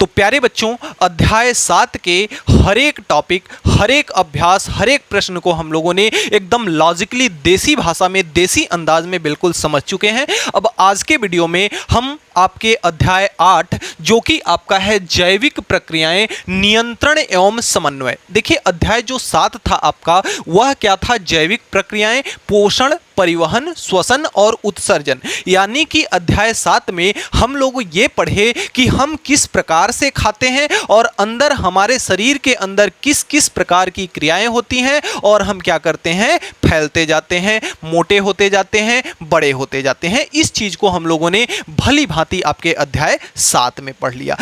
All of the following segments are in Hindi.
तो प्यारे बच्चों, अध्याय 7 के हर एक टॉपिक, हर एक अभ्यास, हर एक प्रश्न को हम लोगों ने एकदम लॉजिकली देसी भाषा में, देसी अंदाज में बिल्कुल समझ चुके हैं। अब आज के वीडियो में हम आपके अध्याय 8 जो कि आपका है जैविक प्रक्रियाएं, नियंत्रण एवं समन्वय। देखिए अध्याय जो 7 था आपका, वह क्या था? जैविक प्रक्रियाएं, पोषण, परिवहन, श्वसन और उत्सर्जन। यानी कि अध्याय 7 में हम लोग ये पढ़े कि हम किस प्रकार से खाते हैं और अंदर हमारे शरीर के अंदर किस किस प्रकार की क्रियाएं होती हैं और हम क्या करते हैं? फैलते जाते हैं, मोटे होते जाते हैं, बड़े होते जाते हैं। इस चीज को हम लोगों ने भली भांति आपके अध्याय 7 में पढ़ लिया।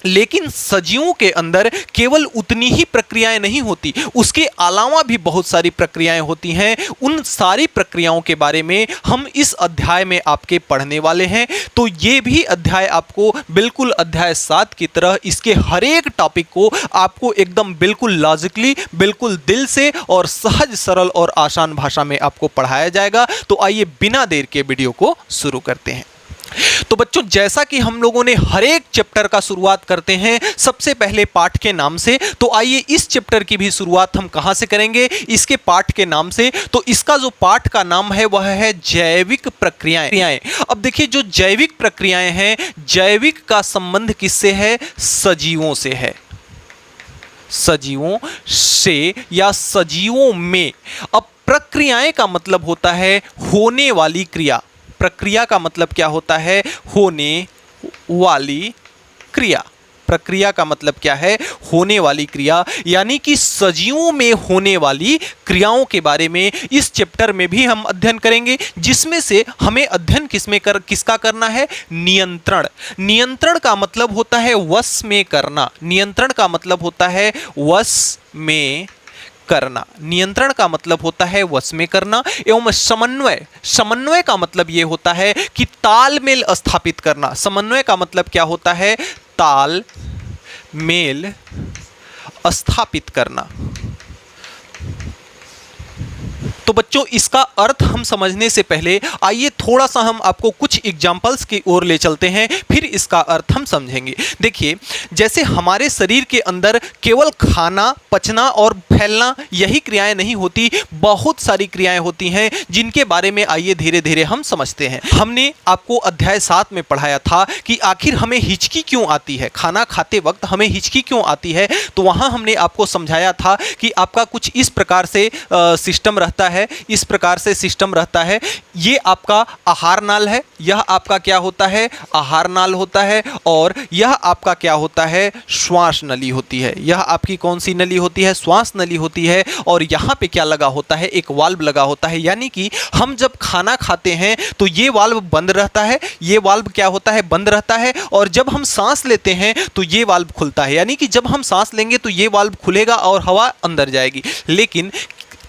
लेकिन सजीवों के अंदर केवल उतनी ही प्रक्रियाएं नहीं होती, उसके अलावा भी बहुत सारी प्रक्रियाएं होती हैं। उन सारी प्रक्रियाओं के बारे में हम इस अध्याय में आपके पढ़ने वाले हैं। तो ये भी अध्याय आपको बिल्कुल अध्याय 7 की तरह इसके हर एक टॉपिक को आपको एकदम बिल्कुल लॉजिकली, बिल्कुल दिल से और सहज सरल और आसान भाषा में आपको पढ़ाया जाएगा। तो आइए बिना देर के वीडियो को शुरू करते हैं। तो बच्चों, जैसा कि हम लोगों ने हर एक चैप्टर का शुरुआत करते हैं सबसे पहले पाठ के नाम से, तो आइए इस चैप्टर की भी शुरुआत हम कहां से करेंगे? इसके पाठ के नाम से। तो इसका जो पाठ का नाम है वह है जैविक प्रक्रियाएं। अब देखिए, जो जैविक प्रक्रियाएं हैं, जैविक का संबंध किससे है? सजीवों से है, सजीवों से या सजीवों में। अब प्रक्रियाएं का मतलब होता है होने वाली क्रिया। प्रक्रिया का मतलब क्या होता है? होने वाली क्रिया। प्रक्रिया का मतलब क्या है? होने वाली क्रिया। यानी कि सजीवों में होने वाली क्रियाओं के बारे में इस चैप्टर में भी हम अध्ययन करेंगे, जिसमें से हमें अध्ययन किसका करना है? नियंत्रण। नियंत्रण का मतलब होता है वश में करना। नियंत्रण का मतलब होता है वश में करना। नियंत्रण का मतलब होता है वश में करना। एवं समन्वय। समन्वय का मतलब यह होता है कि तालमेल स्थापित करना। समन्वय का मतलब क्या होता है? तालमेल स्थापित करना। तो बच्चों, इसका अर्थ हम समझने से पहले आइए थोड़ा सा हम आपको कुछ एग्जाम्पल्स की ओर ले चलते हैं, फिर इसका अर्थ हम समझेंगे। देखिए, जैसे हमारे शरीर के अंदर केवल खाना, पचना और फैलना यही क्रियाएं नहीं होती, बहुत सारी क्रियाएं होती हैं जिनके बारे में आइए धीरे धीरे हम समझते हैं। हमने आपको अध्याय 7 में पढ़ाया था कि आखिर हमें हिचकी क्यों आती है, खाना खाते वक्त हमें हिचकी क्यों आती है। तो वहां हमने आपको समझाया था कि आपका कुछ इस प्रकार से सिस्टम रहता है, इस प्रकार से सिस्टम रहता है। ये आपका आहार नाल है, यह आपका क्या होता है? आहार नाल होता है। और यह आपका क्या होता है? श्वास नली होती है। यह आपकी कौन सी नली होती है? श्वास नली होती है। और यहां पे क्या लगा होता है? एक वाल्व लगा होता है। यानी कि हम जब खाना खाते हैं तो ये वाल्व बंद रहता है, ये वाल्व क्या होता है? बंद रहता है। और जब हम सांस लेते हैं तो ये वाल्व खुलता है। यानी कि जब हम सांस लेंगे तो ये वाल्व खुलेगा और हवा अंदर जाएगी। लेकिन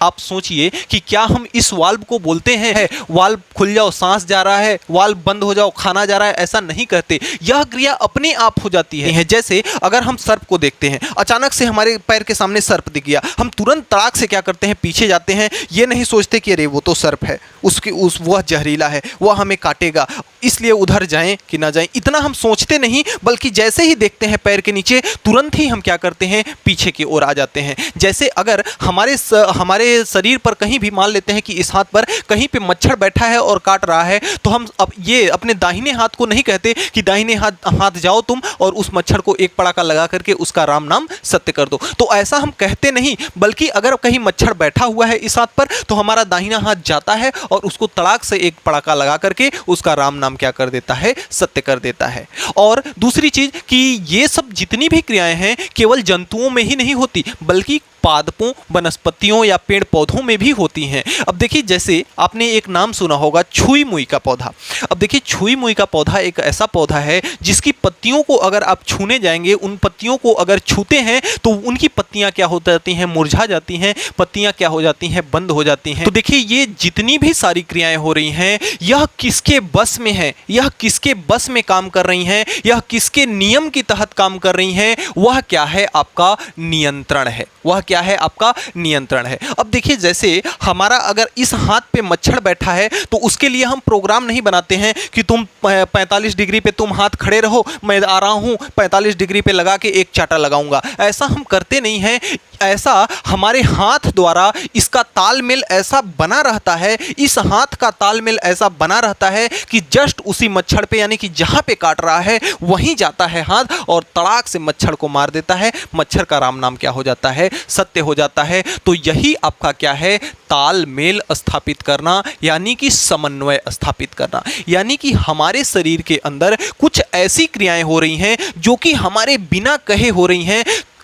आप सोचिए कि क्या हम इस वाल्व को बोलते हैं वाल्व खुल जाओ, सांस जा रहा है, वाल्व बंद हो जाओ, खाना जा रहा है? ऐसा नहीं करते। यह क्रिया अपने आप हो जाती है। जैसे अगर हम सर्प को देखते हैं, अचानक से हमारे पैर के सामने सर्प दिख गया, हम तुरंत तड़ाक से क्या करते हैं? पीछे जाते हैं। ये नहीं सोचते कि अरे वो तो सर्प है, वह जहरीला है, वह हमें काटेगा, इसलिए उधर जाएं कि ना जाएं, इतना हम सोचते नहीं। बल्कि जैसे ही देखते हैं पैर के नीचे, तुरंत ही हम क्या करते हैं? पीछे की ओर आ जाते हैं। जैसे अगर हमारे शरीर पर कहीं भी मान लेते हैं कि इस हाथ पर कहीं पे मच्छर बैठा है और काट रहा है, तो हम अब ये अपने दाहिने हाथ को नहीं कहते कि दाहिने हाथ जाओ तुम और उस मच्छर को एक पड़ाका लगा करके उसका राम नाम सत्य कर दो। तो ऐसा हम कहते नहीं, बल्कि अगर कहीं मच्छर बैठा हुआ है इस हाथ पर, तो हमारा दाहिना हाथ जाता है और उसको तड़ाक से एक पड़ाका लगा करके उसका राम नाम क्या कर देता है? सत्य कर देता है। और दूसरी चीज कि ये सब जितनी भी क्रियाएं हैं केवल जंतुओं में ही नहीं होती, बल्कि पादपों, वनस्पतियों या पेड़ पौधों में भी होती हैं। अब देखिए, जैसे आपने एक नाम सुना होगा छुई मुई का पौधा। अब देखिए, छुई मुई का पौधा एक ऐसा पौधा है जिसकी पत्तियों को अगर आप छूने जाएंगे, उन पत्तियों को अगर छूते हैं तो उनकी पत्तियां क्या हो जाती हैं? मुरझा जाती हैं, पत्तियां क्या हो जाती हैं? बंद हो जाती हैं। तो देखिए, ये जितनी भी सारी क्रियाएं हो रही हैं, यह किसके बस में है? यह किसके बस में काम कर रही हैं? यह किसके नियम के तहत काम कर रही हैं? वह क्या है? आपका नियंत्रण है। वह क्या है, आपका नियंत्रण है। अब देखिए जैसे हमारा अगर इस हाथ पे मच्छर बैठा है तो उसके लिए हम प्रोग्राम नहीं बनाते हैं कि तुम 45 डिग्री पे तुम हाथ खड़े रहो, मैं आ रहा हूं 45 डिग्री पे लगा के एक चाटा लगाऊंगा, ऐसा हम करते नहीं हैं। ऐसा हमारे हाथ द्वारा इसका तालमेल ऐसा बना रहता है, इस हाथ का तालमेल ऐसा बना रहता है कि जस्ट उसी मच्छर पे यानी कि जहां पे काट रहा है वहीं जाता है हाथ और तड़ाक से मच्छर को मार देता है। मच्छर का राम नाम क्या हो जाता है, सत्य हो जाता है। तो यही आपका क्या है, तालमेल स्थापित करना यानी कि समन्वय स्थापित करना। यानी कि हमारे शरीर के अंदर कुछ ऐसी क्रियाएं हो रही हैं जो कि हमारे बिना कहे हो रही हैं,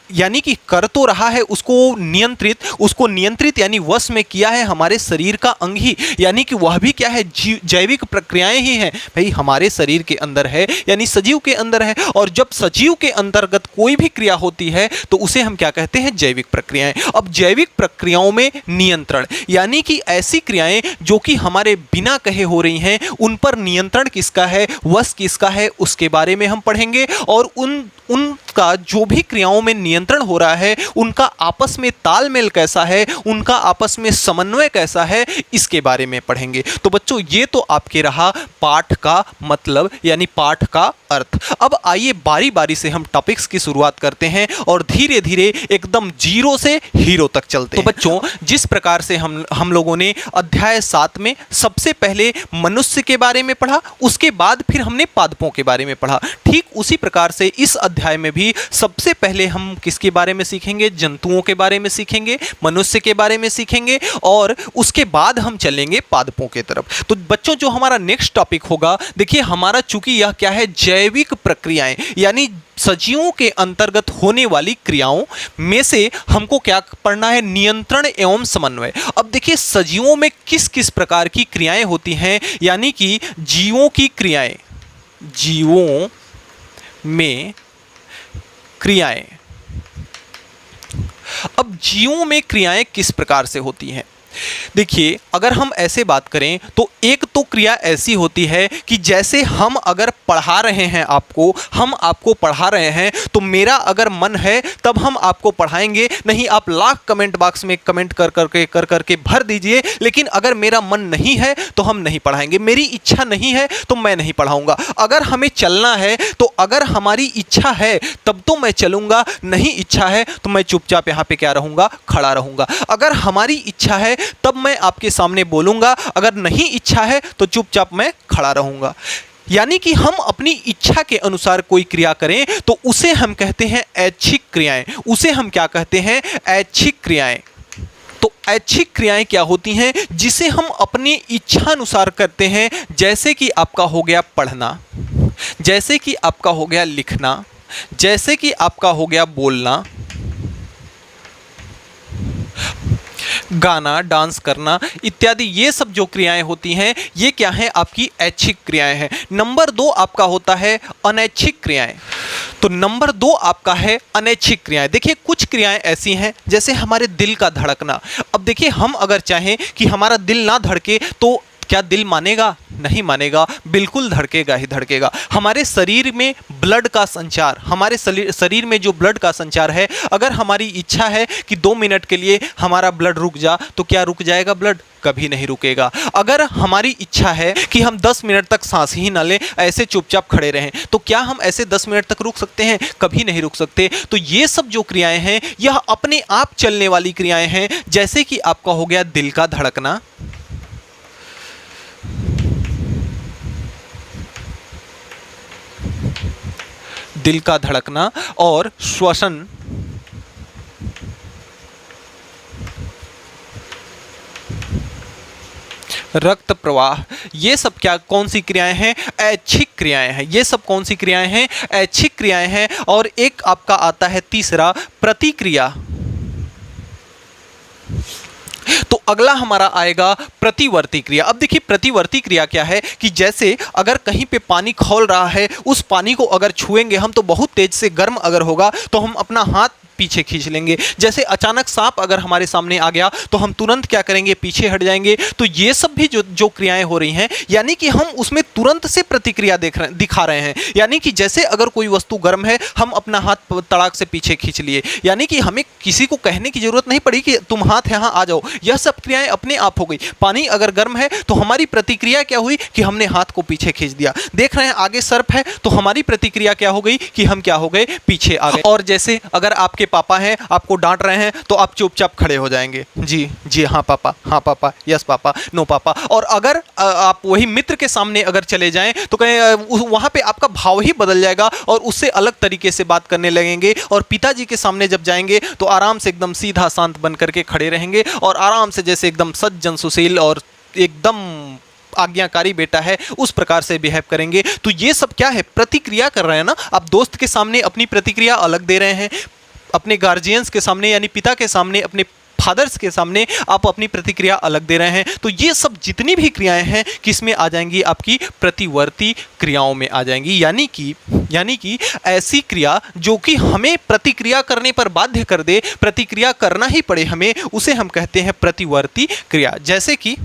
यानी कि कर तो रहा है उसको नियंत्रित यानी वश में किया है हमारे शरीर का अंग ही, यानी कि वह भी क्या है, जैविक प्रक्रियाएं ही हैं। भाई हमारे शरीर के अंदर है यानी सजीव के अंदर है, और जब सजीव के अंतर्गत कोई भी क्रिया होती है तो उसे हम क्या कहते हैं, जैविक प्रक्रियाएं। अब जैविक प्रक्रियाओं में नियंत्रण यानी कि ऐसी क्रियाएं जो कि हमारे बिना कहे हो रही हैं, उन पर नियंत्रण किसका है, वश किसका है, उसके बारे में हम पढ़ेंगे। और उनका जो भी क्रियाओं में नियंत्रण हो रहा है उनका आपस में तालमेल कैसा है, उनका आपस में समन्वय कैसा है, इसके बारे में पढ़ेंगे। तो बच्चों ये तो आपके रहा पाठ का मतलब यानी पाठ का अर्थ। अब आइए बारी बारी से हम टॉपिक्स की शुरुआत करते हैं और धीरे धीरे एकदम जीरो से हीरो तक चलते हैं। तो बच्चों जिस प्रकार से हम लोगों ने अध्याय 7 में सबसे पहले मनुष्य के बारे में पढ़ा, उसके बाद फिर हमने पादपों के बारे में पढ़ा, ठीक उसी प्रकार से इस अध्याय में भी सबसे पहले हम किसके बारे में सीखेंगे, जंतुओं के बारे में सीखेंगे, मनुष्य के बारे में सीखेंगे और उसके बाद हम चलेंगे पादपों की तरफ। तो बच्चों जो हमारा नेक्स्ट टॉपिक होगा, देखिए हमारा चूंकि यह क्या है, जैविक प्रक्रियाएं यानी सजीवों के अंतर्गत होने वाली क्रियाओं में से हमको क्या पढ़ना है, नियंत्रण एवं समन्वय। अब देखिए सजीवों में किस किस प्रकार की क्रियाएं होती हैं, यानी कि जीवों की क्रियाएं, जीवों में क्रियाएं। अब जीवों में क्रियाएं किस प्रकार से होती हैं, देखिए अगर हम ऐसे बात करें तो एक तो क्रिया ऐसी होती है कि जैसे हम अगर पढ़ा रहे हैं आपको, हम आपको पढ़ा रहे हैं तो मेरा अगर मन है तब हम आपको पढ़ाएंगे, नहीं आप लाख कमेंट बॉक्स में कमेंट कर करके भर दीजिए, लेकिन अगर मेरा मन नहीं है तो हम नहीं पढ़ाएंगे, मेरी इच्छा नहीं है तो मैं नहीं पढ़ाऊंगा। अगर हमें चलना है तो अगर हमारी इच्छा है तब तो मैं चलूंगा, नहीं इच्छा है तो मैं चुपचाप यहाँ पे क्या रहूंगा, खड़ा रहूंगा। अगर हमारी इच्छा है तब मैं आपके सामने बोलूंगा, अगर नहीं इच्छा है तो चुपचाप मैं खड़ा रहूंगा। यानी कि हम अपनी इच्छा के अनुसार कोई क्रिया करें तो उसे हम कहते हैं ऐच्छिक क्रियाएं, उसे हम क्या कहते हैं, ऐच्छिक क्रियाएं। तो ऐच्छिक क्रियाएं क्या होती हैं, जिसे हम अपनी इच्छा अनुसार करते हैं, जैसे कि आपका हो गया पढ़ना, जैसे कि आपका हो गया लिखना, जैसे कि आपका हो गया बोलना, गाना, डांस करना इत्यादि। ये सब जो क्रियाएं होती हैं ये क्या है, आपकी ऐच्छिक क्रियाएं हैं। नंबर 2 आपका होता है अनैच्छिक क्रियाएं। तो नंबर 2 आपका है अनैच्छिक क्रियाएं। देखिए कुछ क्रियाएं ऐसी हैं जैसे हमारे दिल का धड़कना। अब देखिए हम अगर चाहें कि हमारा दिल ना धड़के तो क्या दिल मानेगा, नहीं मानेगा, बिल्कुल धड़केगा ही धड़केगा। हमारे शरीर में ब्लड का संचार, हमारे शरीर में जो ब्लड का संचार है, अगर हमारी इच्छा है कि 2 मिनट के लिए हमारा ब्लड रुक जा तो क्या रुक जाएगा ब्लड, कभी नहीं रुकेगा। अगर हमारी इच्छा है कि हम 10 मिनट तक सांस ही ना लें, ऐसे चुपचाप खड़े रहें, तो क्या हम ऐसे 10 मिनट तक रुक सकते हैं, कभी नहीं रुक सकते। तो ये सब जो क्रियाएं हैं यह अपने आप चलने वाली क्रियाएं हैं, जैसे कि आपका हो गया दिल का धड़कना, दिल का धड़कना और श्वसन, रक्त प्रवाह, ये सब क्या कौन सी क्रियाएं हैं, ऐच्छिक क्रियाएं हैं। ये सब कौन सी क्रियाएं हैं, ऐच्छिक क्रियाएं हैं। और एक आपका आता है तीसरा प्रतिक्रिया। तो अगला हमारा आएगा प्रतिवर्ती क्रिया। अब देखिए प्रतिवर्ती क्रिया क्या है कि जैसे अगर कहीं पे पानी खौल रहा है, उस पानी को अगर छुएंगे हम तो बहुत तेज से गर्म अगर होगा तो हम अपना हाथ पीछे खींच लेंगे। जैसे अचानक सांप अगर हमारे सामने आ गया तो हम तुरंत क्या करेंगे, पीछे हट जाएंगे। तो ये सब भी जो क्रियाएं हो रही हैं, यानी कि हम उसमें तुरंत से प्रतिक्रिया दिखा रहे हैं। यानी कि जैसे अगर कोई वस्तु गर्म है, हम अपना हाथ तड़ाक से पीछे खींच लिए, यानी कि हमें किसी को कहने की जरूरत नहीं पड़ी कि तुम हाथ यहां आ जाओ, यह सब क्रियाएं अपने आप हो गई। पानी अगर गर्म है तो हमारी प्रतिक्रिया क्या हुई कि हमने हाथ को पीछे खींच दिया। देख रहे हैं आगे सर्प है, तो हमारी प्रतिक्रिया क्या हो गई कि हम क्या हो गए, पीछे आ गए। और जैसे अगर आपके पापा हैं, आपको डांट रहे हैं, तो आप चुपचाप खड़े हो जाएंगे, जी जी हाँ पापा, यस पापा, नो पापा। और अगर आप वही मित्र के सामने अगर चले जाएं तो कहें, वहां पे आपका भाव ही बदल जाएगा और उससे अलग तरीके से बात करने लगेंगे। और पिताजी के सामने जब जाएंगे तो आराम से एकदम सीधा शांत बन करके खड़े रहेंगे और आराम से जैसे एकदम सज्जन सुशील और एकदम आज्ञाकारी बेटा है उस प्रकार से बिहेव करेंगे। तो ये सब क्या है, प्रतिक्रिया कर रहे हैं ना। आप दोस्त के सामने अपनी प्रतिक्रिया अलग दे रहे हैं, अपने गार्जियंस के सामने यानी पिता के सामने, अपने फादर्स के सामने आप अपनी प्रतिक्रिया अलग दे रहे हैं। तो ये सब जितनी भी क्रियाएं हैं किसमें आ जाएंगी, आपकी प्रतिवर्ती क्रियाओं में आ जाएंगी। यानी कि ऐसी क्रिया जो कि हमें प्रतिक्रिया करने पर बाध्य कर दे, प्रतिक्रिया करना ही पड़े हमें, उसे हम कहते हैं प्रतिवर्ती क्रिया। जैसे कि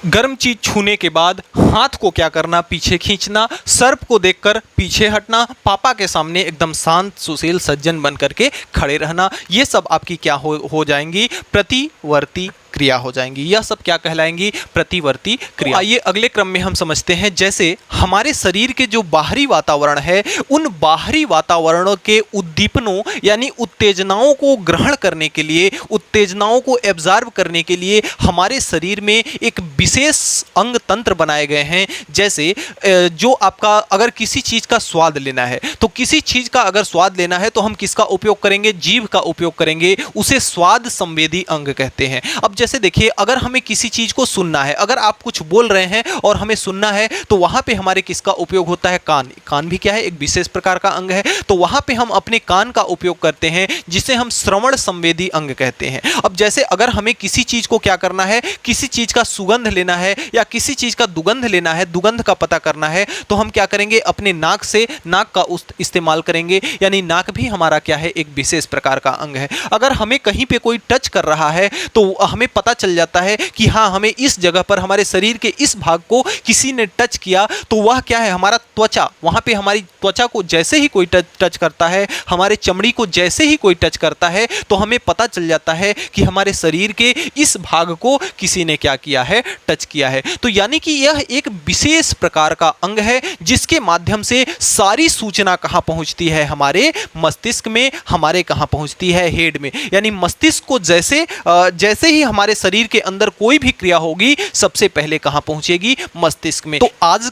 गर्म चीज छूने के बाद हाथ को क्या करना, पीछे खींचना, सर्प को देखकर पीछे हटना, पापा के सामने एकदम शांत सुशील सज्जन बन करके खड़े रहना, ये सब आपकी क्या हो जाएंगी, प्रतिवर्ती क्रिया हो जाएंगी। यह सब क्या कहलाएंगी, प्रतिवर्ती क्रिया। आइए अगले क्रम में हम समझते हैं। जैसे हमारे शरीर के जो बाहरी वातावरण है, उन बाहरी वातावरण के उद्दीपनों यानी उत्तेजनाओं को ग्रहण करने के लिए, उत्तेजनाओं को एब्जॉर्ब करने के लिए हमारे शरीर में एक विशेष अंग तंत्र बनाए गए हैं। जैसे जो आपका अगर किसी चीज का स्वाद लेना है, तो किसी चीज का अगर स्वाद लेना है तो हम किसका उपयोग करेंगे, जीभ का उपयोग करेंगे, उसे स्वाद संवेदी अंग कहते हैं। अब जैसे देखिए, अगर हमें किसी चीज को सुनना है, अगर आप कुछ बोल रहे हैं और हमें सुनना है, तो वहां पे हमारे किसका उपयोग होता है, कान भी क्या है, एक विशेष प्रकार का अंग है। तो वहां पे हम अपने कान का उपयोग करते हैं, जिसे हम श्रवण संवेदी अंग कहते हैं। अब जैसे अगर हमें किसी चीज को क्या करना है, किसी चीज का सुगंध लेना है या किसी चीज का दुगंध लेना है, दुगंध का पता करना है, तो हम क्या करेंगे, अपने नाक से नाक का इस्तेमाल करेंगे। यानी नाक भी हमारा क्या है, एक विशेष प्रकार का अंग है। अगर हमें कहीं पे कोई टच कर रहा है तो हमें पता चल जाता है कि हाँ, हमें इस जगह पर, हमारे शरीर के इस भाग को किसी ने टच किया, तो वह क्या है, हमारा त्वचा। वहां पे हमारी त्वचा को जैसे ही कोई टच करता है, हमारे चमड़ी को जैसे ही कोई टच करता है, तो हमें पता चल जाता है कि हमारे शरीर के इस भाग को किसी ने क्या किया है, टच किया है। तो यानी कि यह एक विशेष प्रकार का अंग है, जिसके माध्यम से सारी सूचना कहां पहुंचती है, हमारे मस्तिष्क में। हमारे कहां पहुंचती है, हेड में। यानी मस्तिष्क को जैसे ही हमारे शरीर के अंदर कोई भी क्रिया होगी, सबसे पहले कहां पहुंचेगी, मस्तिष्क में। तो आज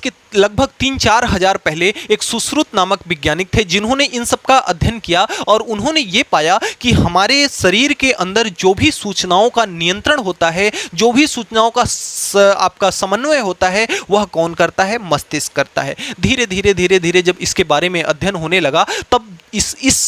के लगभग 3-4 हजार पहले एक सुश्रुत नामक वैज्ञानिक थे, जिन्होंने इन सब का अध्ययन किया और उन्होंने ये पाया कि हमारे शरीर के अंदर जो भी सूचनाओं का नियंत्रण होता है, जो भी सूचनाओं का आपका समन्वय होता है, वह कौन करता है, मस्तिष्क करता है। धीरे धीरे जब इसके बारे में अध्ययन होने लगा, तब इस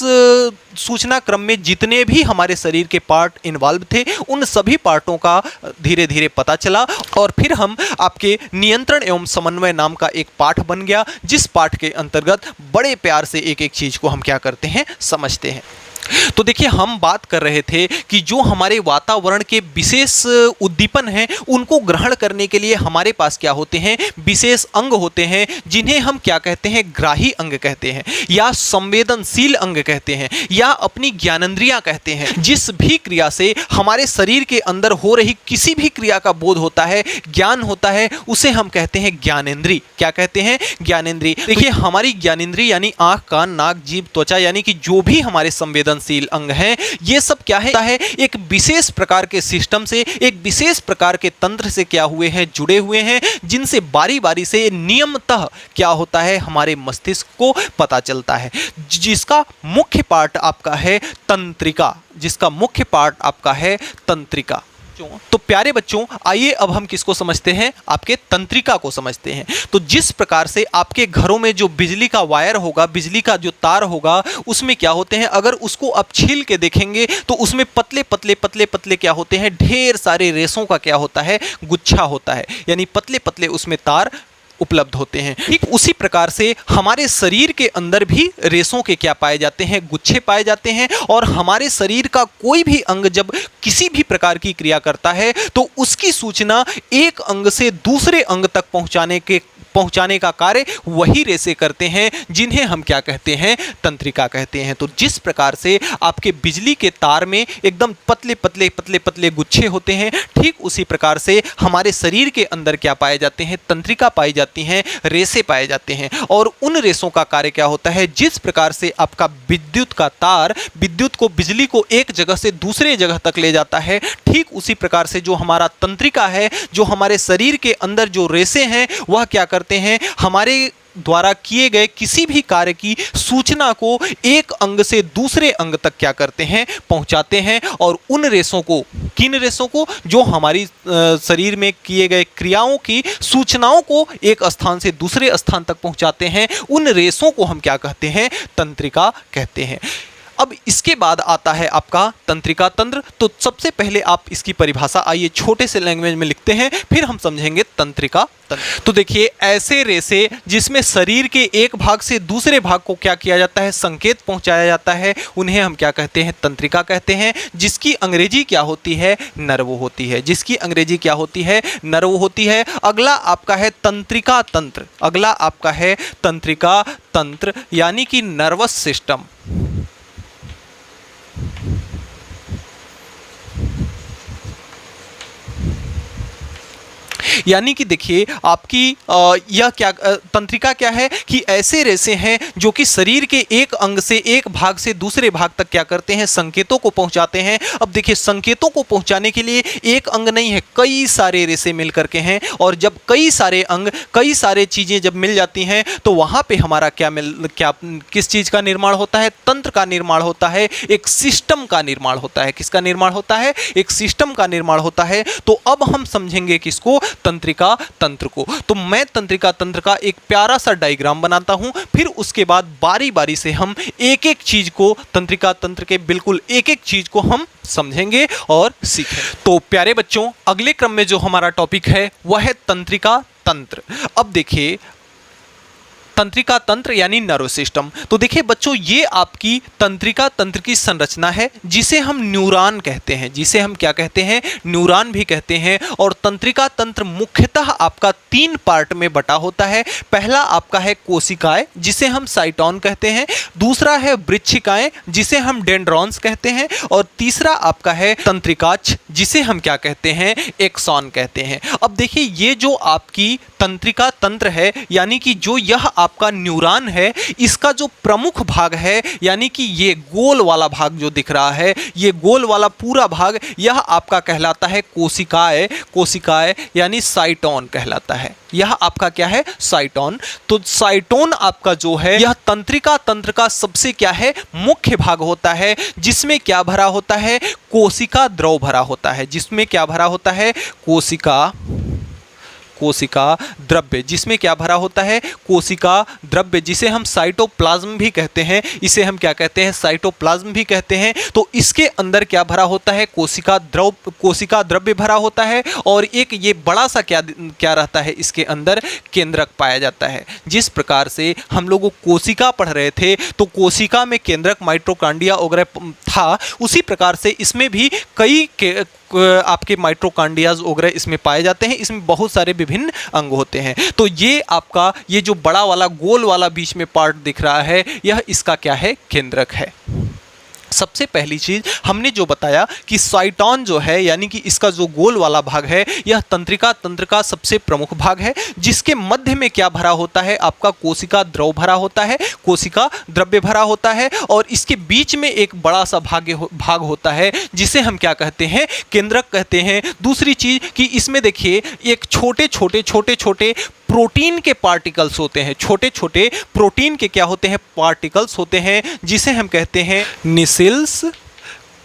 सूचना क्रम में जितने भी हमारे शरीर के पार्ट इन्वॉल्व थे, उन सभी पार्टों का धीरे धीरे पता चला। और फिर हम आपके नियंत्रण एवं समन्वय नाम का एक पाठ बन गया, जिस पाठ के अंतर्गत बड़े प्यार से एक एक चीज को हम क्या करते हैं, समझते हैं। तो देखिए, हम बात कर रहे थे कि जो हमारे वातावरण के विशेष उद्दीपन हैं, उनको ग्रहण करने के लिए हमारे पास क्या होते हैं, विशेष अंग होते हैं, जिन्हें हम क्या कहते हैं, ग्राही अंग कहते हैं, या संवेदनशील अंग कहते हैं, या अपनी ज्ञानेंद्रियां कहते हैं। जिस भी क्रिया से हमारे शरीर के अंदर हो रही किसी भी क्रिया का बोध होता है, ज्ञान होता है, उसे हम कहते हैं ज्ञानेंद्री। क्या कहते हैं, ज्ञानेंद्री। देखिए, हमारी ज्ञानेंद्री यानी आंख, कान, नाक, जीभ, त्वचा, यानी कि जो भी हमारे संवेदनशील अंग हैं, ये सब क्या है, एक विशेष प्रकार के सिस्टम से, एक विशेष प्रकार के तंत्र से क्या हुए हैं, जुड़े हुए हैं, जिनसे बारी बारी से नियमतः क्या होता है, हमारे मस्तिष्क को पता चलता है। जिसका मुख्य पार्ट आपका है तंत्रिका, जिसका मुख्य पार्ट आपका है तंत्रिका। तो प्यारे बच्चों, आइए अब हम किसको समझते हैं, आपके तंत्रिका को समझते हैं। तो जिस प्रकार से आपके घरों में जो बिजली का वायर होगा, बिजली का जो तार होगा, उसमें क्या होते हैं, अगर उसको आप छील के देखेंगे तो उसमें पतले पतले क्या होते हैं, ढेर सारे रेशों का क्या होता है, गुच्छा होता है। यानी पतले पतले उसमें तार उपलब्ध होते हैं। ठीक उसी प्रकार से हमारे शरीर के अंदर भी रेशों के क्या पाए जाते हैं, गुच्छे पाए जाते हैं। और हमारे शरीर का कोई भी अंग जब किसी भी प्रकार की क्रिया करता है तो उसकी सूचना एक अंग से दूसरे अंग तक पहुंचाने का कार्य वही रेशे करते हैं, जिन्हें हम क्या कहते हैं, तंत्रिका कहते हैं। तो जिस प्रकार से आपके बिजली के तार में एकदम पतले पतले पतले पतले गुच्छे होते हैं, ठीक उसी प्रकार से हमारे शरीर के अंदर क्या पाए जाते हैं, तंत्रिका पाई जाती हैं, रेशे पाए जाते हैं। और उन रेशों का कार्य क्या होता है, जिस प्रकार से आपका विद्युत का तार बिजली को एक जगह से दूसरे जगह तक ले जाता है, ठीक उसी प्रकार से जो हमारा तंत्रिका है, जो हमारे शरीर के अंदर जो रेशे हैं, वह क्या करते हैं, हमारे द्वारा किए गए किसी भी कार्य की सूचना को एक अंग से दूसरे अंग तक क्या करते हैं, पहुंचाते हैं। और उन रेशों को, किन रेशों को, जो हमारी शरीर में किए गए क्रियाओं की सूचनाओं को एक स्थान से दूसरे स्थान तक पहुंचाते हैं, उन रेशों को हम क्या कहते हैं, तंत्रिका कहते हैं। अब इसके बाद आता है आपका तंत्रिका तंत्र। तो सबसे पहले आप इसकी परिभाषा आइए छोटे से लैंग्वेज में लिखते हैं, फिर हम समझेंगे तंत्रिका तंत्र। तो देखिए, ऐसे रेशे जिसमें शरीर के एक भाग से दूसरे भाग को क्या किया जाता है, संकेत पहुंचाया जाता है, उन्हें हम क्या कहते हैं, तंत्रिका कहते हैं। जिसकी अंग्रेजी क्या होती है, नर्व होती है। जिसकी अंग्रेजी क्या होती है, नर्व होती है। अगला आपका है तंत्रिका तंत्र। अगला आपका है तंत्रिका तंत्र यानी कि नर्वस सिस्टम। यानी कि देखिए, आपकी यह क्या तंत्रिका क्या है कि ऐसे रेशे हैं जो कि शरीर के एक अंग से एक भाग से दूसरे भाग तक क्या करते हैं, संकेतों को पहुंचाते हैं। अब देखिए, संकेतों को पहुंचाने के लिए एक अंग नहीं है, कई सारे रेशे मिल करके हैं। और जब कई सारे अंग, कई सारे चीजें जब मिल जाती हैं तो वहां पे हमारा किस चीज का निर्माण होता है, तंत्र का निर्माण होता है, एक सिस्टम का निर्माण होता है। किसका निर्माण होता है, एक सिस्टम का निर्माण होता है। तो अब हम समझेंगे किसको, तंत्रिका तंत्र को। तो मैं तंत्रिका तंत्र का एक प्यारा सा डायग्राम बनाता हूं, फिर उसके बाद बारी बारी से हम एक एक चीज को, तंत्रिका तंत्र के बिल्कुल एक एक चीज को हम समझेंगे और सीखें। तो प्यारे बच्चों, अगले क्रम में जो हमारा टॉपिक है वह है तंत्रिका तंत्र। अब देखिए, तंत्रिका तंत्र यानी नर्व सिस्टम। तो देखिए बच्चों, ये आपकी तंत्रिका तंत्र की संरचना है, जिसे हम न्यूरॉन कहते हैं। जिसे हम क्या कहते हैं, न्यूरॉन भी कहते हैं। और तंत्रिका तंत्र मुख्यतः आपका 3 पार्ट में बटा होता है। पहला आपका है कोशिकाएं, जिसे हम साइटोन कहते हैं। दूसरा है वृश्चिकाएं, जिसे हम डेंड्रॉन्स कहते हैं। और तीसरा आपका है तंत्रिकाक्ष, जिसे हम क्या कहते हैं, एक्सॉन कहते हैं। अब देखिए, ये जो आपकी तंत्रिका तंत्र है, यानी कि जो यह आपका न्यूरॉन है, इसका जो प्रमुख भाग है, यानी कि ये गोल वाला भाग जो दिख रहा है, ये गोल वाला पूरा भाग, यह आपका कहलाता है कोशिकाएं। कोशिकाएं यानी साइटोन कहलाता है। यह आपका क्या है, साइटोन। तो साइटोन आपका जो है, यह तंत्रिका तंत्र का सबसे क्या है, मुख्य भाग होता है, जिसमें क्या भरा होता है, कोशिका द्रव भरा होता है। जिसमें क्या भरा होता है, कोशिका द्रव्य। जिसमें क्या भरा होता है, कोशिका द्रव्य, जिसे हम साइटोप्लाज्म भी कहते हैं। इसे हम क्या कहते हैं, साइटोप्लाज्म भी कहते हैं। तो इसके अंदर क्या भरा होता है, कोशिका द्रव्य भरा होता है। और एक ये बड़ा सा क्या रहता है, इसके अंदर केंद्रक पाया जाता है। जिस प्रकार से हम लोग कोशिका पढ़ रहे थे, तो कोशिका में केंद्रक, माइटोकॉन्ड्रिया वगैरह था, उसी प्रकार से इसमें भी कई आपके माइटोकॉन्ड्रियाज वगैरह इसमें पाए जाते हैं। इसमें बहुत सारे विभिन्न अंग होते हैं। तो ये आपका, ये जो बड़ा वाला गोल वाला बीच में पार्ट दिख रहा है, यह इसका क्या है, केंद्रक है। सबसे पहली चीज हमने जो बताया कि साइटोन जो है, यानी कि इसका जो गोल वाला भाग है, यह तंत्रिका तंत्र का सबसे प्रमुख भाग है। जिसके मध्य में क्या भरा होता है, आपका कोशिका द्रव भरा होता है, कोशिका द्रव्य भरा होता है। और इसके बीच में एक बड़ा सा भाग होता है, जिसे हम क्या कहते हैं, केंद्रक कहते हैं। दूसरी चीज कि इसमें देखिए, एक छोटे छोटे प्रोटीन के पार्टिकल्स होते हैं। छोटे छोटे प्रोटीन के क्या होते हैं, पार्टिकल्स होते हैं, जिसे हम कहते हैं निसिल्स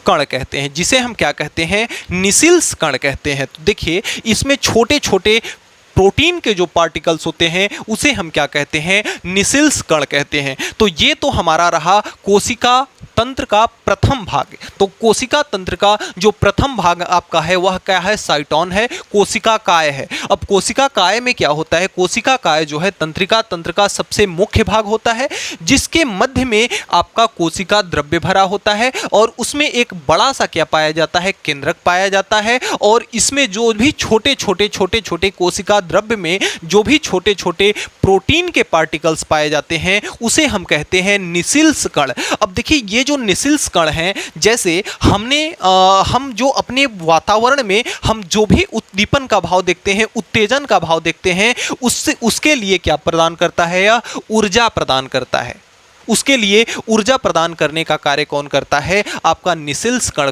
कण कहते हैं। जिसे हम क्या कहते हैं, निसिल्स कण कहते हैं। तो देखिए, इसमें छोटे छोटे प्रोटीन के जो पार्टिकल्स होते हैं, उसे हम क्या कहते हैं, निसिल्स कण कहते हैं। तो ये तो हमारा रहा कोशिका तंत्र का प्रथम भाग। तो कोशिका तंत्र का जो प्रथम भाग आपका है वह क्या है, साइटोन है, कोशिका काय है। अब कोशिका काय में क्या होता है, कोशिका काय जो है तंत्रिका तंत्र का सबसे मुख्य भाग होता है, जिसके मध्य में आपका कोशिका द्रव्य भरा होता है और उसमें एक बड़ा सा क्या पाया जाता है, केंद्रक पाया जाता है। और इसमें जो भी छोटे छोटे कोशिका द्रव्य में जो भी छोटे छोटे प्रोटीन के पार्टिकल्स पाए जाते हैं उसे हम कहते हैं निसिल्स कण। अब देखिए ये जो निसिल्स कण हैं, जैसे हम जो अपने वातावरण में हम जो भी उद्दीपन का भाव देखते हैं, उत्तेजन का भाव देखते हैं, उसके लिए क्या प्रदान करता है, या ऊर्जा प्रदान करता है। उसके लिए ऊर्जा प्रदान करने का कार्य कौन करता है, आपका निसिल्स कण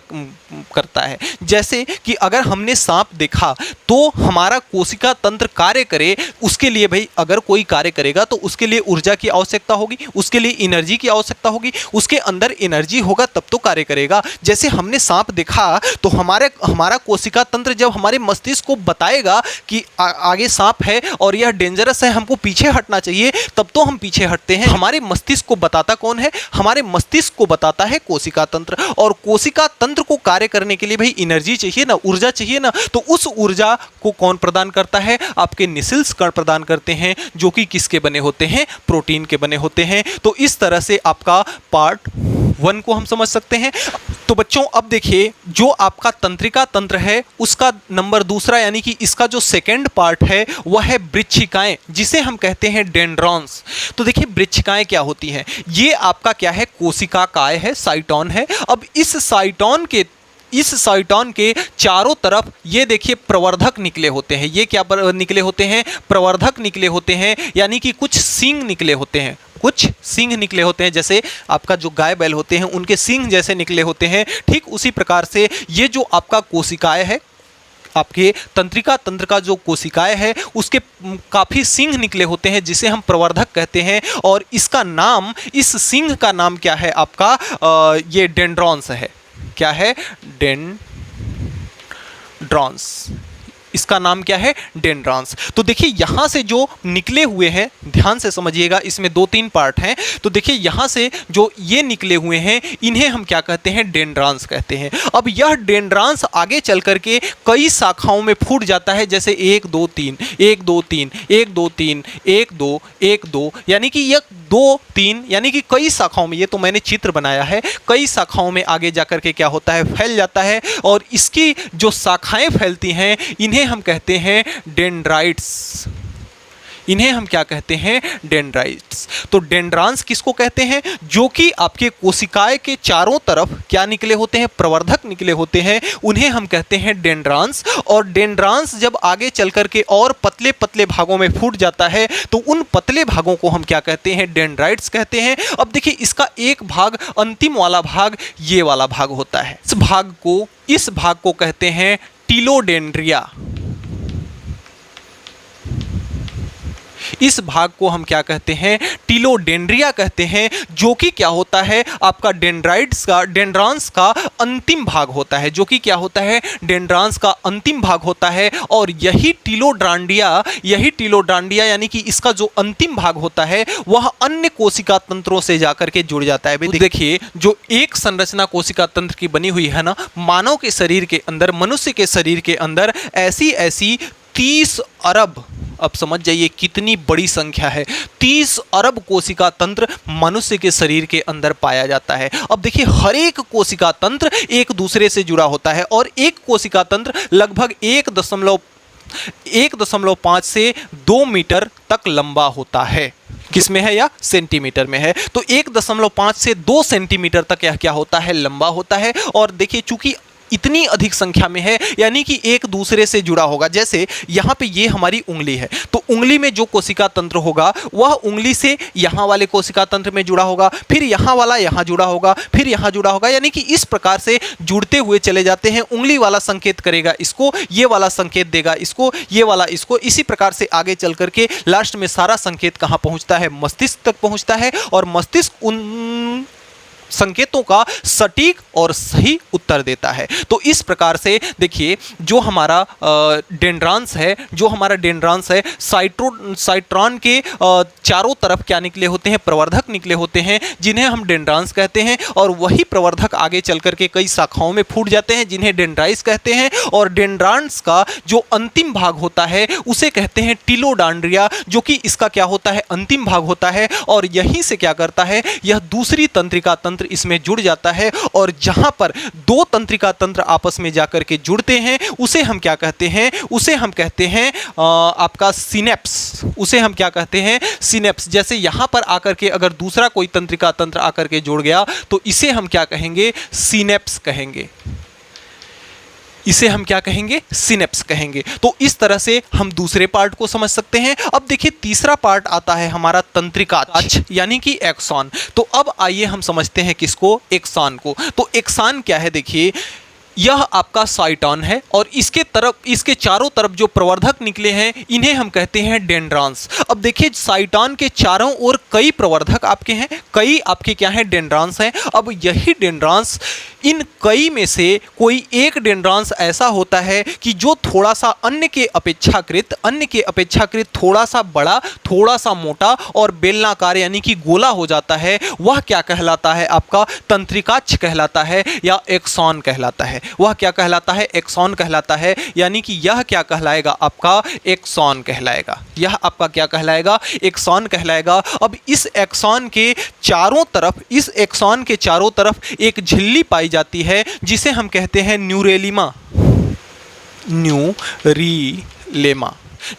करता है। जैसे कि अगर हमने सांप देखा तो हमारा कोशिका तंत्र कार्य करे, उसके लिए भाई अगर कोई कार्य करेगा तो उसके लिए ऊर्जा की आवश्यकता होगी, उसके लिए एनर्जी की आवश्यकता होगी, उसके अंदर एनर्जी होगा तब तो कार्य करेगा। जैसे हमने सांप देखा तो हमारा कोशिका तंत्र जब हमारे मस्तिष्क को बताएगा कि आगे सांप है और यह डेंजरस है, हमको पीछे हटना चाहिए, तब तो हम पीछे हटते हैं। हमारे मस्तिष्क को बताता कौन है, हमारे मस्तिष्क को बताता है कोशिका तंत्र। और कोशिका तंत्र को कार्य करने के लिए भाई एनर्जी चाहिए ना, ऊर्जा चाहिए ना, तो उस ऊर्जा को कौन प्रदान करता है, आपके निसिल्स कण प्रदान करते हैं, जो कि किसके बने होते हैं, प्रोटीन के बने होते हैं। तो इस तरह से आपका पार्ट 1 को हम समझ सकते हैं। तो बच्चों अब देखिए जो आपका तंत्रिका तंत्र है उसका नंबर दूसरा, यानी कि इसका जो सेकंड पार्ट है वह है वृच्छिकाएं, जिसे हम कहते हैं डेंड्रॉन्स। तो देखिए वृच्छिकाएं क्या होती हैं, ये आपका क्या है, कोशिका काय है, साइटोन है। अब इस साइटोन के चारों तरफ ये देखिए प्रवर्धक निकले होते हैं। ये क्या निकले होते हैं, प्रवर्धक निकले होते हैं, यानी कि कुछ सींग निकले होते हैं, कुछ सिंह निकले होते हैं। जैसे आपका जो गाय बैल होते हैं उनके सिंह जैसे निकले होते हैं, ठीक उसी प्रकार से ये जो आपका कोशिकाएं है, आपके तंत्रिका तंत्र का जो कोशिकाएं है उसके काफ़ी सिंह निकले होते हैं, जिसे हम प्रवर्धक कहते हैं। और इसका नाम, इस सिंह का नाम क्या है आपका, ये डेंड्रॉन्स है। क्या है, डेंड्रॉन्स, इसका नाम क्या है, डेंड्रॉन्स। तो देखिए यहाँ से जो निकले हुए हैं, ध्यान से समझिएगा, इसमें 2-3 पार्ट हैं। तो देखिए यहाँ से जो ये निकले हुए हैं इन्हें हम क्या कहते हैं, डेंड्रॉन्स कहते हैं। अब यह डेंड्रॉन्स आगे चल करके कई शाखाओं में फूट जाता है, जैसे 1 2 3 1 2 3 1 2 3 1 2 1 2, यानी कि यह 2 3 यानी कि कई शाखाओं में, ये तो मैंने चित्र बनाया है, कई शाखाओं में आगे जाकर के क्या होता है, फैल जाता है। और इसकी जो शाखाएं फैलती हैं इन्हें हम कहते हैं डेंड्राइट्स। इन्हें हम क्या कहते हैं, डेंड्राइट्स। तो डेंड्रॉन्स किसको कहते हैं, जो कि आपके कोशिकाएं के चारों तरफ क्या निकले होते हैं, प्रवर्धक निकले होते हैं, उन्हें हम कहते हैं डेंड्रॉन्स। और डेंड्रॉन्स जब आगे चल करके और पतले पतले भागों में फूट जाता है तो उन पतले भागों को हम क्या कहते हैं, डेंड्राइट्स कहते हैं। अब देखिए इसका एक भाग, अंतिम वाला भाग, ये वाला भाग होता है। इस भाग को कहते हैं टीलोडेंड्रिया। इस भाग को हम क्या कहते हैं, टीलोडेंड्रिया कहते हैं, जो कि क्या होता है, आपका डेंड्रॉन्स का अंतिम भाग होता है, जो कि क्या होता है, डेंड्रॉन्स का अंतिम भाग होता है। और यही टीलोडांडिया यानी कि इसका जो अंतिम भाग होता है वह अन्य कोशिका तंत्रों से जाकर के जुड़ जाता है। देखिए जो एक संरचना कोशिका तंत्र की बनी हुई है ना, मानव के शरीर के अंदर, मनुष्य के शरीर के अंदर ऐसी 30 अरब, अब समझ जाइए कितनी बड़ी संख्या है, 30 अरब कोशिका तंत्र मनुष्य के शरीर के अंदर पाया जाता है। अब देखिए हर एक कोशिका तंत्र एक दूसरे से जुड़ा होता है और एक कोशिका तंत्र लगभग 1.5 से 2 मीटर तक लंबा होता है। किसमें है, या सेंटीमीटर में है। तो 1.5 से 2 सेंटीमीटर तक यह क्या होता है, लंबा होता है। और देखिए चूंकि इतनी अधिक संख्या में है, यानी कि एक दूसरे से जुड़ा होगा। जैसे यहाँ पे ये हमारी उंगली है, तो उंगली में जो कोशिका तंत्र होगा वह उंगली से यहाँ वाले कोशिका तंत्र में जुड़ा होगा, फिर यहाँ वाला यहाँ जुड़ा होगा, फिर यहाँ जुड़ा होगा, यानी कि इस प्रकार से जुड़ते हुए चले जाते हैं। उंगली वाला संकेत करेगा इसको, ये वाला संकेत देगा इसको, ये वाला इसको, इसी प्रकार से आगे चल करके लास्ट में सारा संकेत कहाँ पहुँचता है, मस्तिष्क तक पहुँचता है। और मस्तिष्क संकेतों का सटीक और सही उत्तर देता है। तो इस प्रकार से देखिए जो हमारा डेंड्रांस है, साइट्रॉन के चारों तरफ क्या निकले होते हैं, प्रवर्धक निकले होते हैं, जिन्हें हम डेंड्रांस कहते हैं। और वही प्रवर्धक आगे चल करके कई शाखाओं में फूट जाते हैं, जिन्हें डेंड्राइट्स कहते हैं। और डेंड्रांस का जो अंतिम भाग होता है उसे कहते हैं टिलोडांड्रिया, जो कि इसका क्या होता है, अंतिम भाग होता है। और यहीं से क्या करता है, यह दूसरी तंत्रिका तंत्र इसमें जुड़ जाता है। और जहां पर दो तंत्रिका तंत्र आपस में जाकर के जुड़ते हैं उसे हम क्या कहते हैं, उसे हम कहते हैं आपका सिनेप्स। उसे हम क्या कहते हैं, सिनेप्स। जैसे यहां पर आकर के अगर दूसरा कोई तंत्रिका तंत्र आकर के जुड़ गया तो इसे हम क्या कहेंगे, सिनेप्स कहेंगे। इसे हम क्या कहेंगे, सिनेप्स कहेंगे। तो इस तरह से हम दूसरे पार्ट को समझ सकते हैं। अब देखिए तीसरा पार्ट आता है हमारा तंत्रिकाक्ष यानी कि एक्सॉन। तो अब आइए हम समझते हैं किसको, एक्सॉन को। तो एक्सॉन क्या है, देखिए यह आपका साइटॉन है और इसके चारों तरफ जो प्रवर्धक निकले हैं इन्हें हम कहते हैं डेंड्रांस। अब देखिए साइटॉन के चारों ओर कई प्रवर्धक आपके हैं, कई आपके क्या हैं, डेंड्रांस हैं। अब यही डेंड्रांस, इन कई में से कोई एक डेंड्रांस ऐसा होता है कि जो थोड़ा सा अन्य के अपेक्षाकृत थोड़ा सा बड़ा, थोड़ा सा मोटा और बेलनाकार यानी कि गोला हो जाता है। वह क्या कहलाता है, आपका तंत्रिकाक्ष कहलाता है या एक्सॉन कहलाता है। वह क्या कहलाता है, एक्सॉन कहलाता है। यानी कि यह क्या कहलाएगा, आपका एक्सॉन कहलाएगा। यह आपका क्या कहलाएगा, एक्सॉन कहलाएगा। अब इस एक्सॉन के चारों तरफ एक झिल्ली पाई जाती है जिसे हम कहते हैं न्यूरेलिमा।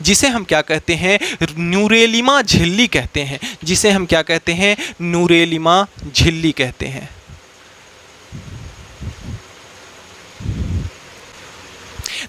जिसे हम क्या कहते हैं, न्यूरेलिमा झिल्ली कहते हैं। जिसे हम क्या कहते हैं, न्यूरेलिमा झिल्ली कहते हैं।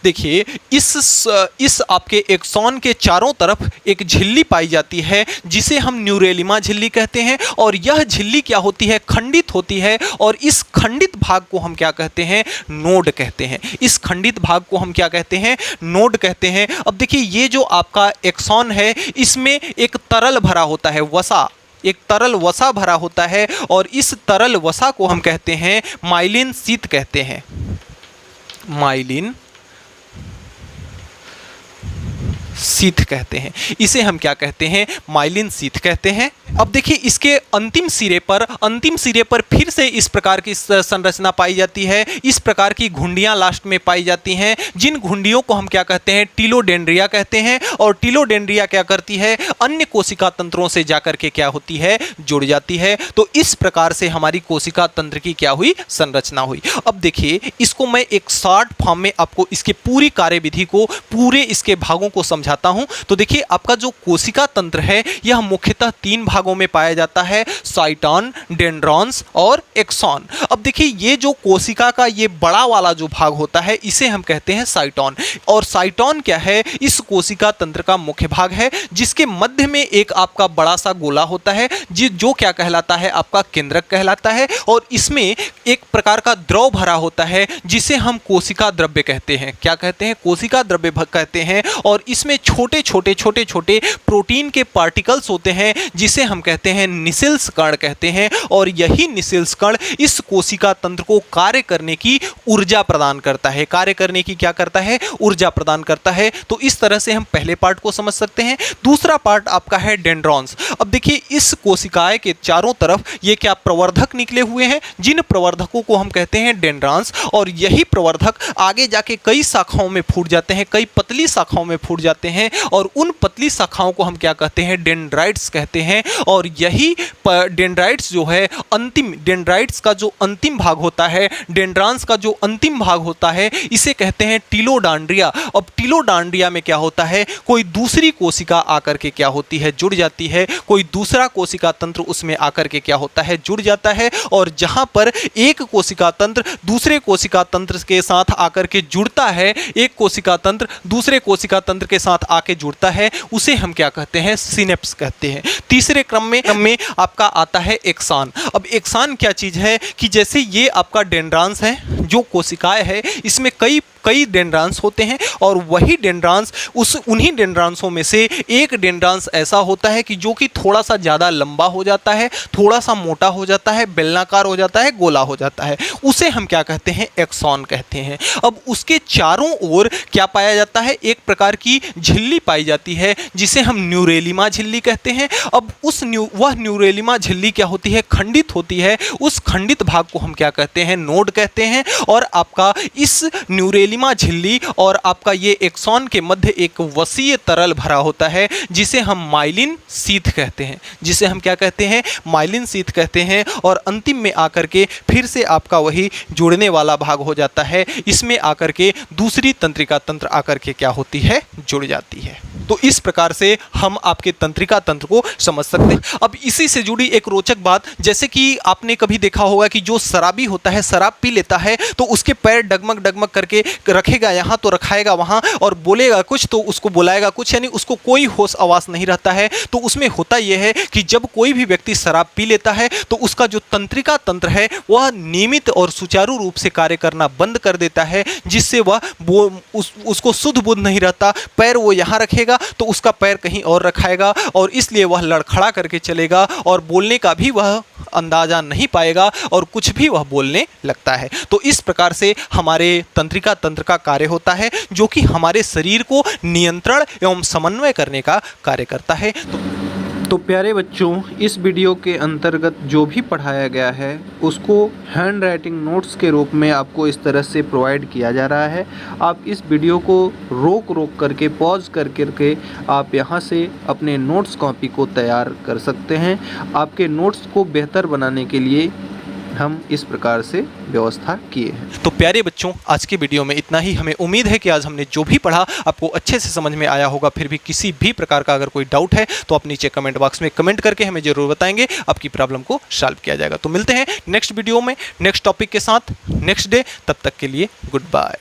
देखिए इस आपके एक्सॉन के चारों तरफ एक झिल्ली पाई जाती है जिसे हम न्यूरेलिमा झिल्ली कहते हैं। और यह झिल्ली क्या होती है, खंडित होती है। और इस खंडित भाग को हम क्या कहते हैं, नोड कहते हैं। इस खंडित भाग को हम क्या कहते हैं, नोड कहते हैं। अब देखिए ये जो आपका एक्सॉन है इसमें एक तरल भरा होता है, वसा, एक तरल वसा भरा होता है। और इस तरल वसा को हम कहते हैं माइलिन शीथ कहते हैं। माइलिन शीथ कहते हैं। इसे हम क्या कहते हैं, माइलिन शीथ कहते हैं। अब देखिए इसके अंतिम सिरे पर फिर से इस प्रकार की संरचना पाई जाती है। इस प्रकार की घुंडियां लास्ट में पाई जाती हैं, जिन घुंडियों को हम क्या कहते हैं, टिलोडेंड्रिया कहते हैं। और टिलोडेंड्रिया क्या करती है, अन्य कोशिका तंत्रों से जाकर के क्या होती है, जुड़ जाती है। तो इस प्रकार से हमारी कोशिका तंत्र की क्या हुई, संरचना हुई। अब देखिए इसको मैं एक शॉर्ट फॉर्म में आपको इसकी पूरी कार्यविधि को, पूरे इसके भागों को समझाता हूं। तो देखिए आपका जो कोशिका तंत्र है यह मुख्यतः तीन भागों में पाया जाता है, साइटॉन, डेंड्रॉन्स और एक्सॉन। अब देखिए ये जो कोशिका का ये बड़ा वाला जो भाग होता है इसे हम कहते हैं साइटॉन। और साइटॉन क्या है, इस कोशिका तंत्र का मुख्य भाग है, जिसके मध्य में एक आपका बड़ा सा गोला होता है जो क्या कहलाता है, आपका केंद्रक कहलाता है। और इसमें एक प्रकार का द्रव भरा होता है जिसे हम कोशिका द्रव्य कहते हैं। क्या कहते हैं, कोशिका द्रव्य कहते हैं। और इसमें छोटे छोटे प्रोटीन के पार्टिकल्स होते हैं जिसे हम कहते हैं निसेल्स कण कहते हैं। और यही निसेल्स कण इस कोशिका तंत्र को कार्य करने की ऊर्जा प्रदान करता है। कार्य करने की क्या करता है, ऊर्जा प्रदान करता है। तो इस तरह से हम पहले पार्ट को समझ सकते हैं। दूसरा पार्ट आपका है डेंड्रॉन्स। अब देखिए इस कोशिकाएं के चारों तरफ ये क्या प्रवर्धक निकले हुए हैं, जिन प्रवर्धकों को हम कहते हैं डेंड्रांस। और यही प्रवर्धक आगे जाके कई शाखाओं में फूट जाते हैं, कई पतली शाखाओं में फूट जाते हैं। और उन पतली शाखाओं को हम क्या कहते हैं, डेंड्राइट्स कहते हैं। और यही डेंड्राइट्स जो है डेंड्राइट्स का जो अंतिम भाग होता है, डेंड्रांस का जो अंतिम भाग होता है, इसे कहते हैं टिलोडांड्रिया। अब टिलोडांड्रिया में क्या होता है, कोई दूसरी कोशिका आकर के क्या होती है, जुड़ जाती है। कोई दूसरा कोशिका तंत्र उसमें आकर के क्या होता है, जुड़ जाता है। और जहां पर एक कोशिका तंत्र दूसरे कोशिका तंत्र के साथ आकर के जुड़ता है, एक कोशिका तंत्र दूसरे कोशिका तंत्र के साथ आके जुड़ता है, उसे हम क्या कहते हैं, सिनेप्स कहते हैं। तीसरे क्रम में आपका आता है एक्सॉन। अब एक्सॉन क्या चीज है कि जैसे ये आपका डेंड्रांस है, जो कोशिकाएं है, इसमें कई कई डेंड्रान्स होते हैं और वही डेंड्रान्स उन्हीं डेंड्रान्सों में से एक डेंड्रान्स ऐसा होता है कि जो कि थोड़ा सा ज़्यादा लंबा हो जाता है, थोड़ा सा मोटा हो जाता है, बेलनाकार हो जाता है, गोला हो जाता है, उसे हम क्या कहते हैं, एक्सॉन कहते हैं। अब उसके चारों ओर क्या पाया जाता है, एक प्रकार की झिल्ली पाई जाती है जिसे हम न्यूरेलिमा झिल्ली कहते हैं। अब वह न्यूरेलिमा झिल्ली क्या होती है, खंडित होती है। उस खंडित भाग को हम क्या कहते हैं, नोड कहते हैं। और आपका इस न्यूरेलिमा झिल्ली और आपका ये एक्सॉन के मध्य एक वसीय तरल भरा होता है जिसे हम माइलिन शीथ कहते हैं, जिसे हम क्या कहते हैं, माइलिन शीथ कहते हैं। और अंतिम में आकर के फिर से आपका वही जुड़ने वाला भाग हो जाता है, इसमें आकर के दूसरी तंत्रिका तंत्र आकर के क्या होती है, जुड़ जाती है। तो इस प्रकार से हम आपके तंत्रिका तंत्र को समझ सकते हैं। अब इसी से जुड़ी एक रोचक बात, जैसे कि आपने कभी देखा होगा कि जो शराबी होता है, शराब पी लेता है तो उसके पैर डगमग डगमग करके रखेगा यहाँ तो रखाएगा वहाँ, और बोलेगा कुछ तो उसको बुलाएगा कुछ, यानी उसको कोई होश आवास नहीं रहता है। तो उसमें होता यह है कि जब कोई भी व्यक्ति शराब पी लेता है तो उसका जो तंत्रिका तंत्र है वह नियमित और सुचारू रूप से कार्य करना बंद कर देता है, जिससे वह उसको शुद्ध बुद्ध नहीं रहता। पैर वो यहाँ रखेगा तो उसका पैर कहीं और रखाएगा, और इसलिए वह लड़खड़ा करके चलेगा और बोलने का भी वह अंदाजा नहीं पाएगा और कुछ भी वह बोलने लगता है। तो इस प्रकार से हमारे तंत्रिका तंत्र का कार्य होता है, जो कि हमारे शरीर को नियंत्रण एवं समन्वय करने का कार्य करता है। तो प्यारे बच्चों, इस वीडियो के अंतर्गत जो भी पढ़ाया गया है उसको हैंड राइटिंग नोट्स के रूप में आपको इस तरह से प्रोवाइड किया जा रहा है। आप इस वीडियो को रोक करके पॉज करके आप यहाँ से अपने नोट्स कॉपी को तैयार कर सकते हैं। आपके नोट्स को बेहतर बनाने के लिए हम इस प्रकार से व्यवस्था किए हैं। तो प्यारे बच्चों, आज के वीडियो में इतना ही। हमें उम्मीद है कि आज हमने जो भी पढ़ा आपको अच्छे से समझ में आया होगा। फिर भी किसी भी प्रकार का अगर कोई डाउट है तो आप नीचे कमेंट बॉक्स में कमेंट करके हमें जरूर बताएंगे, आपकी प्रॉब्लम को सॉल्व किया जाएगा। तो मिलते हैं नेक्स्ट वीडियो में नेक्स्ट टॉपिक के साथ नेक्स्ट डे। तब तक के लिए गुड बाय।